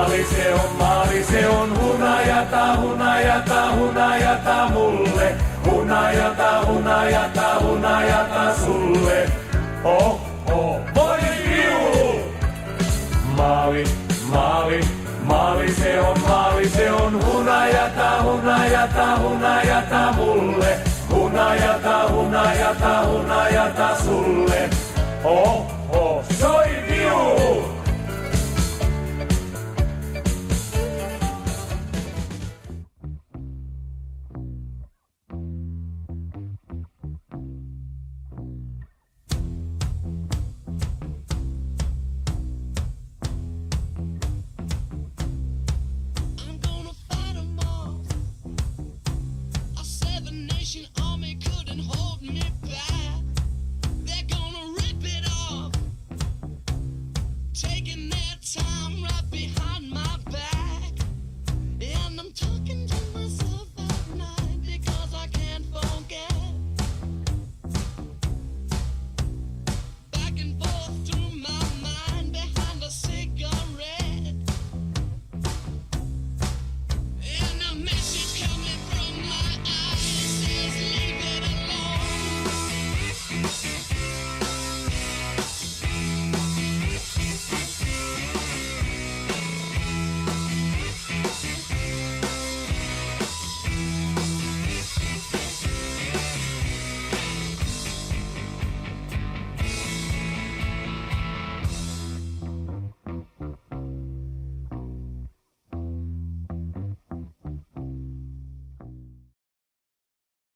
maali se on hunajata, hunajata, hunajata mulle. Hunajata, hunajata, hunajata sulle. Oh, oh, voi viulu! Maali, maali, maali se on hunajata, hunajata, hunajata mulle. Hunajata, hunajata, hunajata sulle. Oh, oh, soi viulu! Army couldn't hold me back. They're gonna rip it off, taking their time right behind my back. And I'm talking